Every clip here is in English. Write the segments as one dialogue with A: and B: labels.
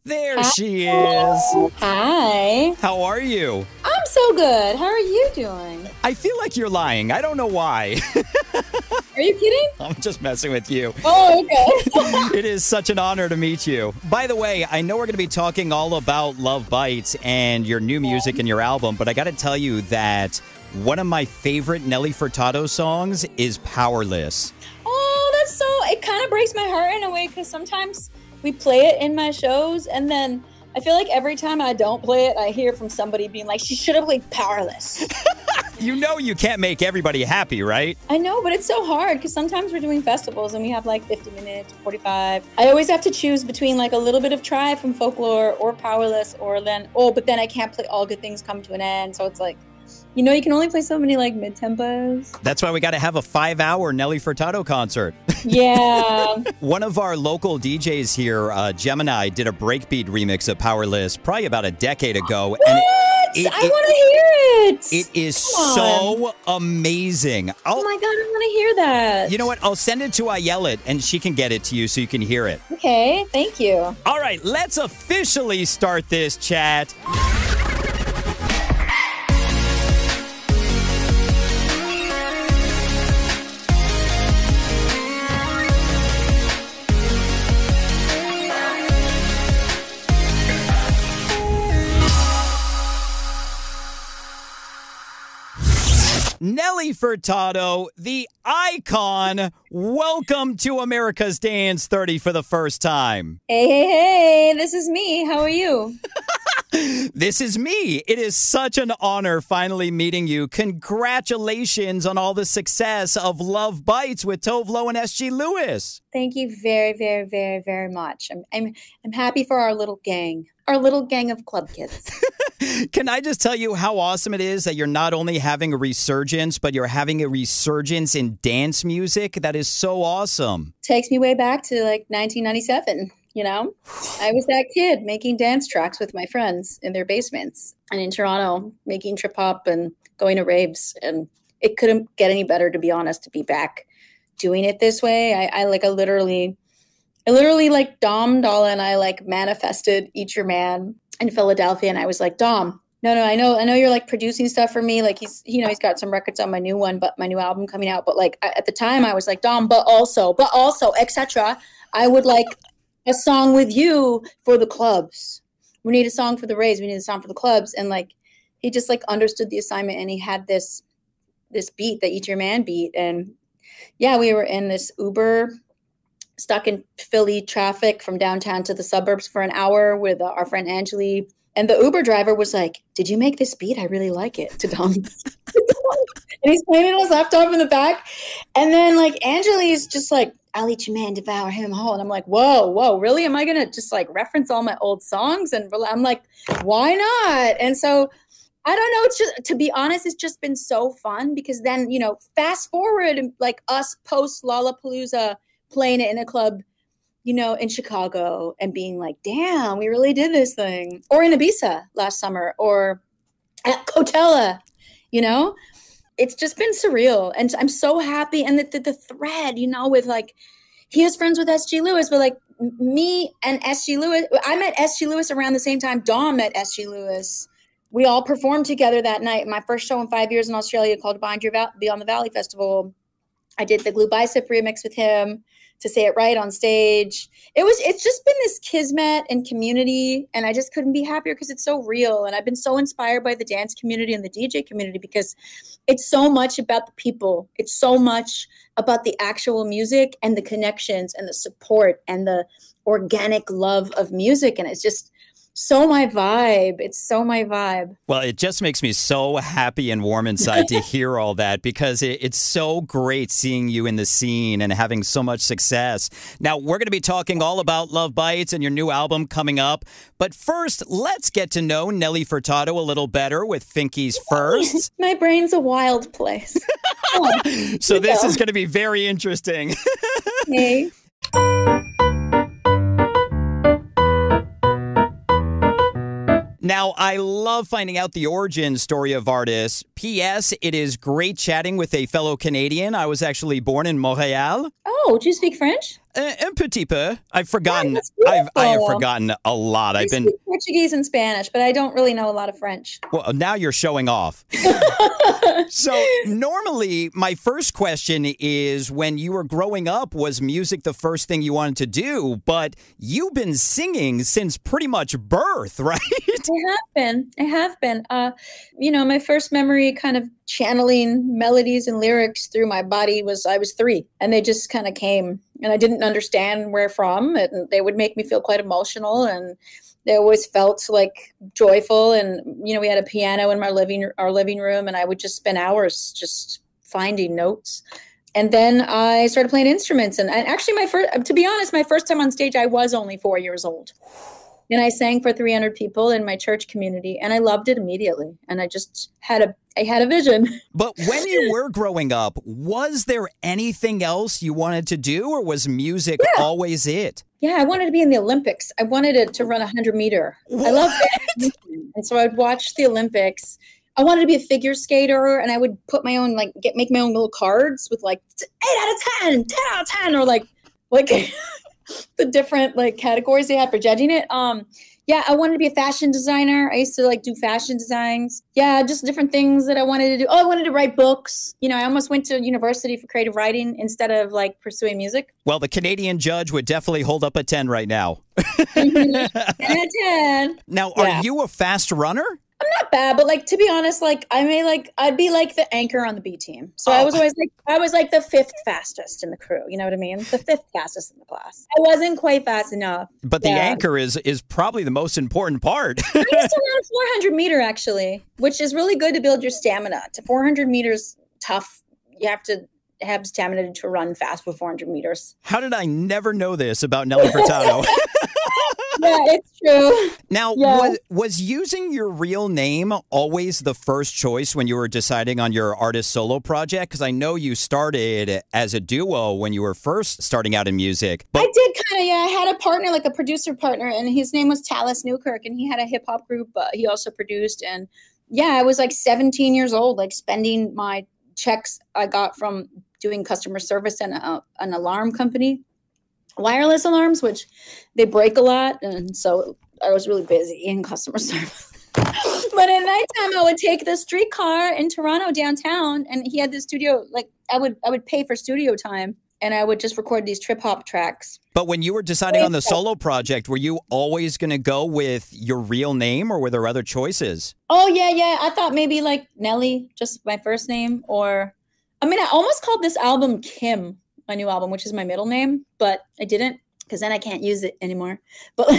A: There
B: Hi.
A: she is.
B: Hi.
A: How are you?
B: I'm so good. How are you doing?
A: I feel like you're lying. I don't know why.
B: Are you kidding?
A: I'm just messing with you.
B: Oh, okay.
A: It is such an honor to meet you. By the way, I know we're going to be talking all about Love Bites and your new music and your album, but I got to tell you that one of my favorite Nelly Furtado songs is Powerless.
B: Oh, that's so, it kind of breaks my heart in a way because sometimes we play it in my shows and then I feel like every time I don't play it, I hear from somebody being like, she should have played Powerless.
A: You know you can't make everybody happy, right?
B: I know, but it's so hard because sometimes we're doing festivals and we have like 50 minutes, 45. I always have to choose between like a little bit of Try from Folklore or Powerless or then, but then I can't play All Good Things Come to an End. So it's like, you can only play so many like mid-tempos.
A: That's why we got to have a 5-hour Nelly Furtado concert.
B: Yeah.
A: One of our local DJs here, Gemini, did a breakbeat remix of Powerless probably about a decade ago.
B: What?
A: And
B: I want to hear it.
A: It is so amazing.
B: Oh my God, I want to hear that.
A: You know what? I'll send it to Ayelet and she can get it to you so you can hear it.
B: Okay, thank you.
A: All right, let's officially start this chat. Nelly Furtado, the icon, welcome to America's Dance 30 for the first time.
B: Hey, this is me. How are you?
A: This is me. It is such an honor finally meeting you. Congratulations on all the success of Love Bites with Tove Lo and SG Lewis.
B: Thank you very, very, very, very much. I'm happy for our little gang of club kids.
A: Can I just tell you how awesome it is that you're not only having a resurgence, but you're having a resurgence in dance music? That is so awesome.
B: Takes me way back to like 1997. I was that kid making dance tracks with my friends in their basements and in Toronto, making trip hop and going to raves. And it couldn't get any better, to be honest, to be back doing it this way. I literally like Dom Dalla and I like manifested Eat Your Man in Philadelphia. And I was like, Dom, no, I know you're like producing stuff for me. Like he's got some records on my new one, but my new album coming out. But like at the time I was like, Dom, but also, etc. I would like a song with you for the clubs. We need a song for the raves. We need a song for the clubs. And like, he just like understood the assignment and he had this beat, the Eat Your Man beat. And yeah, we were in this Uber stuck in Philly traffic from downtown to the suburbs for an hour with our friend Angeli. And the Uber driver was like, did you make this beat? I really like it, to Dom. And he's playing it on his laptop in the back. And then like Angeli is just like, I'll eat your man, devour him whole. And I'm like, whoa, really? Am I going to just like reference all my old songs? And I'm like, why not? And so I don't know. It's just, to be honest, it's just been so fun because then, fast forward like us post Lollapalooza playing it in a club, in Chicago and being like, damn, we really did this thing. Or in Ibiza last summer or at Coachella, It's just been surreal. And I'm so happy. And the thread, with like, he was friends with SG Lewis, but like me and SG Lewis, I met SG Lewis around the same time Dom met SG Lewis. We all performed together that night. My first show in 5 years in Australia called Beyond the Valley Festival. I did the Glue Bicep remix with him to Say It Right on stage. It's just been this kismet and community, and I just couldn't be happier because it's so real. And I've been so inspired by the dance community and the DJ community because it's so much about the people. It's so much about the actual music and the connections and the support and the organic love of music. And it's just so my vibe. It's so my vibe.
A: Well, it just makes me so happy and warm inside to hear all that because it's so great seeing you in the scene and having so much success. Now, we're going to be talking all about Love Bites and your new album coming up. But first, let's get to know Nelly Furtado a little better with Finky's First.
B: My brain's a wild place.
A: So this is going to be very interesting.
B: Hey.
A: Now, I love finding out the origin story of artists. P.S. It is great chatting with a fellow Canadian. I was actually born in Montreal.
B: Oh, do you speak French?
A: Un petit peu. I've forgotten.
B: Yeah,
A: I have forgotten a lot.
B: I speak Portuguese and Spanish, but I don't really know a lot of French.
A: Well, now you're showing off. So normally, my first question is, when you were growing up, was music the first thing you wanted to do? But you've been singing since pretty much birth, right?
B: I have been. My first memory kind of channeling melodies and lyrics through my body was I was 3, and they just kind of came, and I didn't understand where from, and they would make me feel quite emotional, and they always felt like joyful. And we had a piano in our living room, and I would just spend hours just finding notes. And then I started playing instruments, and actually to be honest, my first time on stage, I was only 4 years old. And I sang for 300 people in my church community, and I loved it immediately. And I just had a vision.
A: But when you were growing up, was there anything else you wanted to do, or was music always it?
B: Yeah, I wanted to be in the Olympics. I wanted to run 100-meter. I loved it. And so I'd watch the Olympics. I wanted to be a figure skater, and I would put my own, make my own little cards with 8 out of 10, 10 out of 10, or like the different categories they had for judging it. I wanted to be a fashion designer. I used to do fashion designs. Yeah, just different things that I wanted to do. Oh, I wanted to write books. I almost went to university for creative writing instead of pursuing music.
A: Well, the Canadian judge would definitely hold up a 10 right now.
B: 10 out of 10.
A: Now, are you a fast runner?
B: I'm not bad, but to be honest, I'd be the anchor on the B team. So I was always the 5th fastest in the crew. You know what I mean? The 5th fastest in the class. I wasn't quite fast enough.
A: But the anchor is probably the most important part.
B: I used to run 400 meter actually, which is really good to build your stamina. To 400 meters, tough. You have to have stamina to run fast with 400 meters.
A: How did I never know this about Nelly Furtado?
B: Yeah, it's true.
A: Now, was using your real name always the first choice when you were deciding on your artist solo project? Because I know you started as a duo when you were first starting out in music.
B: I did kind of, I had a partner, a producer partner, and his name was Talis Newkirk, and he had a hip hop group. He also produced, and I was 17 years old, spending my checks I got from doing customer service in an alarm company. Wireless alarms, which they break a lot, and so I was really busy in customer service. But at nighttime, I would take the streetcar in Toronto downtown, and he had the studio. I would pay for studio time, and I would just record these trip hop tracks.
A: But when you were deciding on the solo project, were you always going to go with your real name, or were there other choices?
B: Oh yeah. I thought maybe Nelly, just my first name, or I almost called this album Kim. My new album, which is my middle name, but I didn't because then I can't use it anymore. But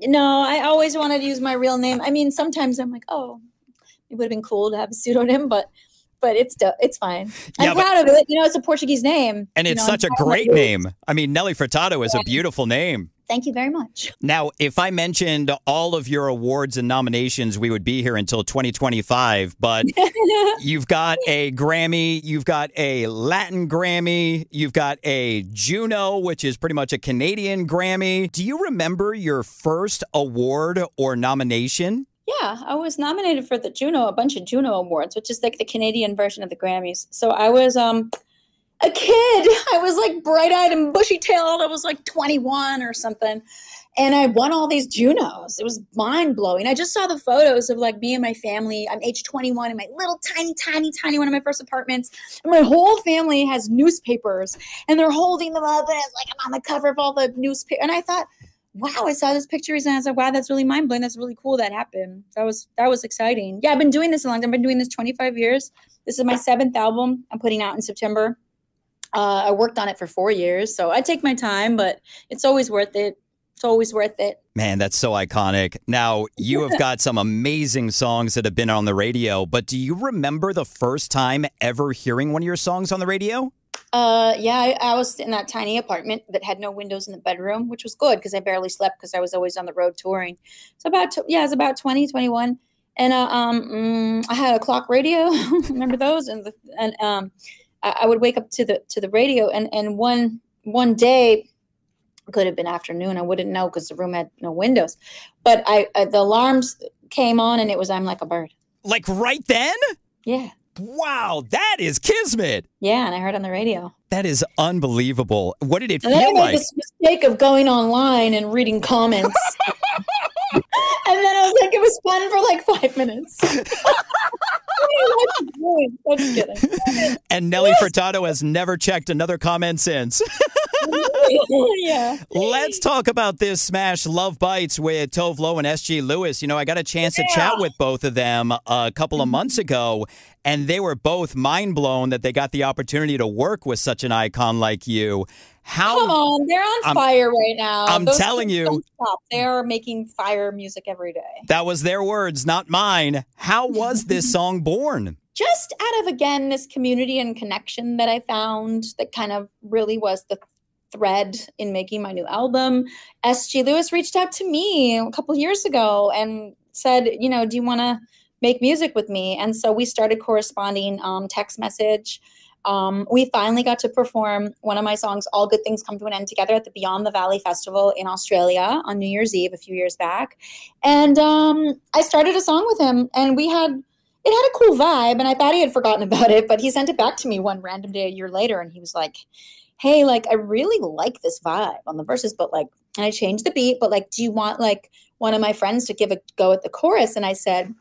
B: no, I always wanted to use my real name. Sometimes I'm oh, it would have been cool to have a pseudonym, but it's fine. I'm proud of it. It's a Portuguese name.
A: And it's such a great name. Nelly Furtado is a beautiful name.
B: Thank you very much.
A: Now, if I mentioned all of your awards and nominations, we would be here until 2025. But you've got a Grammy, you've got a Latin Grammy, you've got a Juno, which is pretty much a Canadian Grammy. Do you remember your first award or nomination?
B: Yeah, I was nominated for a bunch of Juno awards, which is the Canadian version of the Grammys. So I was a kid. I was bright-eyed and bushy-tailed. I was 21 or something. And I won all these Junos. It was mind-blowing. I just saw the photos of me and my family. I'm age 21 in my little tiny one of my first apartments. And my whole family has newspapers. And they're holding them up. And it's I'm on the cover of all the newspapers. And I thought, wow, I saw those pictures. And I was wow, that's really mind-blowing. That's really cool that happened. That was exciting. Yeah, I've been doing this a long time. I've been doing this 25 years. This is my 7th album I'm putting out in September. I worked on it for 4 years, so I take my time, but it's always worth it. It's always worth it.
A: Man, that's so iconic. Now, you have got some amazing songs that have been on the radio, but do you remember the first time ever hearing one of your songs on the radio?
B: I was in that tiny apartment that had no windows in the bedroom, which was good because I barely slept because I was always on the road touring. So it was about 20, 21. And I had a clock radio. Remember those? And I would wake up to the radio, and one day Could have been afternoon. I wouldn't know because the room had no windows. But the alarms came on and it was I'm Like a Bird.
A: Like right then?
B: Yeah.
A: Wow, that is kismet.
B: Yeah, and I heard on the radio.
A: That is unbelievable. What did it
B: And then
A: feel
B: I made
A: like?
B: this mistake of going online and reading comments. And then I was like, it was fun for like 5 minutes. I'm just kidding.
A: And Nelly Furtado has never checked another comment since.
B: Yeah.
A: Let's talk about this smash, Love Bites, with Tove Lo and S.G. Lewis. You know, I got a chance to chat with both of them a couple of months ago, and they were both mind blown that they got the opportunity to work with such an icon like you.
B: Come on, they're on fire right now.
A: I'm
B: Those
A: telling
B: kids
A: you.
B: don't stop. They are making fire music every day.
A: That was their words, not mine. How was this song born?
B: Just out of, again, this community and connection that I found that kind of really was the thread in making my new album. S.G. Lewis reached out to me a couple years ago and said, you know, do you want to make music with me? And so we started corresponding text message. We finally got to perform one of my songs, All Good Things Come to an End, together at the Beyond the Valley Festival in Australia on New Year's Eve a few years back. And I started a song with him, and it had a cool vibe, and I thought he had forgotten about it, but he sent it back to me one random day a year later, and he was like, hey, like, I really like this vibe on the verses, but like, and I changed the beat, but like, do you want like one of my friends to give a go at the chorus? And I said,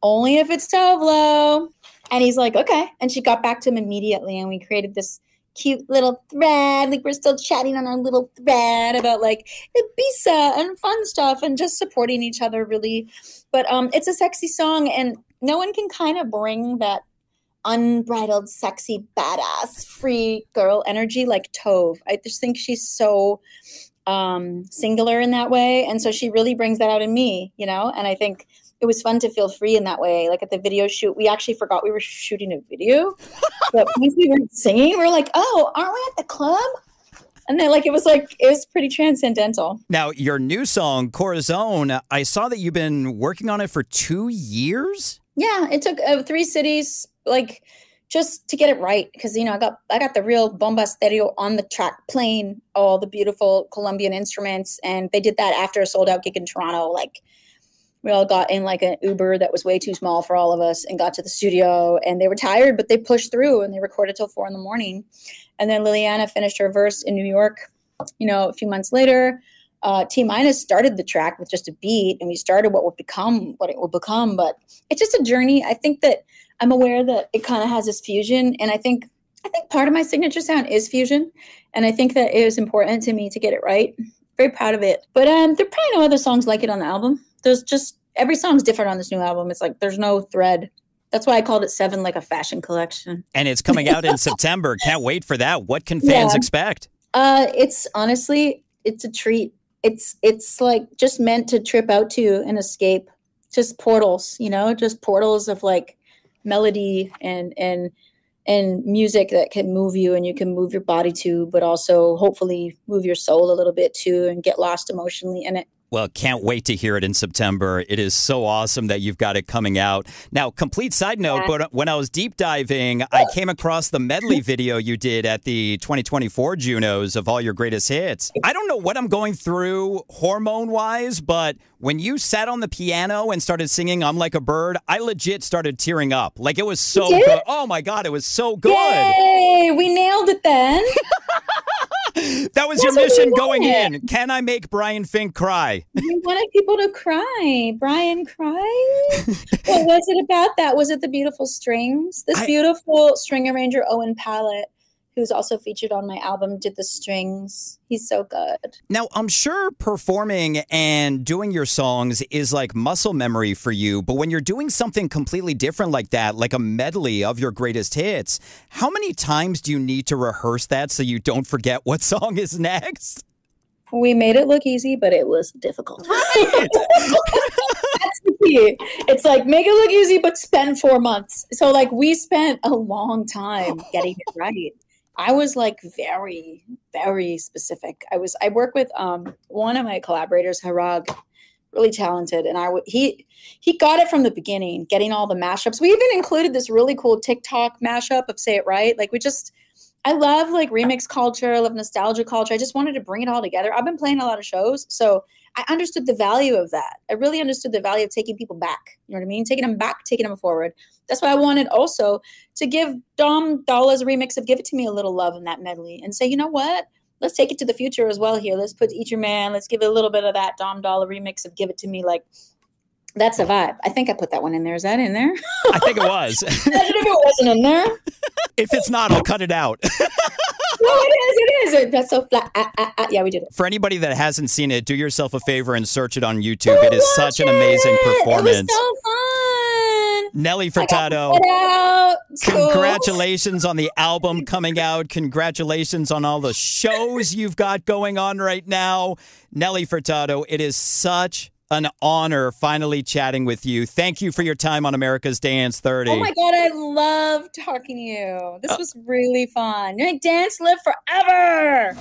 B: only if it's Tove Lo. And he's like, okay. And she got back to him immediately, and we created this cute little thread. Like, we're still chatting on our little thread about like Ibiza and fun stuff and just supporting each other, really. But it's a sexy song, and no one can kind of bring that unbridled, sexy, badass, free girl energy like Tove. I just think she's so singular in that way. And so she really brings that out in me, you know? And I think it was fun to feel free in that way. Like at the video shoot, we actually forgot we were shooting a video. But once we were singing, we were like, oh, aren't we at the club? And then it was pretty transcendental.
A: Now, your new song, Corazon, I saw that you've been working on it for 2 years?
B: Yeah, it took 3 cities, just to get it right. Because, you know, I got the real bomba stereo on the track playing all the beautiful Colombian instruments. And they did that after a sold out gig in Toronto. We all got in an Uber that was way too small for all of us and got to the studio, and they were tired, but they pushed through and they recorded till 4 a.m. And then Liliana finished her verse in New York, you know, a few months later. T-Minus started the track with just a beat, and we started what it will become. But it's just a journey. I think that I'm aware that it kind of has this fusion, and I think part of my signature sound is fusion, and I think that it was important to me to get it right. Very proud of it. But there are probably no other songs like it on the album. There's just every song's different on this new album. It's like there's no thread. That's why I called it 7, like a fashion collection.
A: And it's coming out in September. Can't wait for that. What can fans expect?
B: It's honestly, it's a treat. It's like just meant to trip out to and escape. Just portals, you know, just portals of melody and music that can move you and you can move your body to, but also hopefully move your soul a little bit too and get lost emotionally in it.
A: Well, can't wait to hear it in September. It is so awesome that you've got it coming out. Now, complete side note, but when I was deep diving, I came across the medley video you did at the 2024 Junos of all your greatest hits. I don't know what I'm going through hormone-wise, but when you sat on the piano and started singing I'm Like a Bird, I legit started tearing up. It was so good. Oh, my God, it was so good.
B: Yay! We nailed it then.
A: That was your mission going in. Can I make Brian Fink cry?
B: You wanted people to cry. Brian cry? What was it about that? Was it the beautiful strings? This beautiful string arranger, Owen Pallett, who's also featured on my album, did the strings. He's so good. Now,
A: I'm sure performing and doing your songs is like muscle memory for you, but when you're doing something completely different like that, like a medley of your greatest hits, how many times do you need to rehearse that so you don't forget what song is next?
B: We made it look easy, but it was difficult. Right. That's the key. It's like, make it look easy, but spend 4 months. So we spent a long time getting it right. I was very, very specific. I work with one of my collaborators, Harag, really talented, and he got it from the beginning, getting all the mashups. We even included this really cool TikTok mashup of "Say It Right." I love like remix culture. I love nostalgia culture. I just wanted to bring it all together. I've been playing a lot of shows, so I understood the value of that. I really understood the value of taking people back. You know what I mean? Taking them back, taking them forward. That's why I wanted also to give Dom Dolla's remix of Give It To Me a little love in that medley and say, you know what? Let's take it to the future as well here. Let's put Eat Your Man. Let's give it a little bit of that Dom Dolla remix of Give It To Me. Like, that's a vibe. I think I put that one in there. Is that in there?
A: I think it was.
B: Imagine if it wasn't in there.
A: If it's not, I'll cut it out.
B: No, it is. That's so flat. Yeah, we did it.
A: For anybody that hasn't seen it, do yourself a favor and search it on YouTube. It is such an amazing performance.
B: It was so fun.
A: Nelly Furtado, congratulations on the album coming out. Congratulations on all the shows you've got going on right now. Nelly Furtado, it is such an honor finally chatting with you. Thank you for your time on America's Dance 30.
B: Oh my God, I love talking to you. This was really fun. Dance live forever.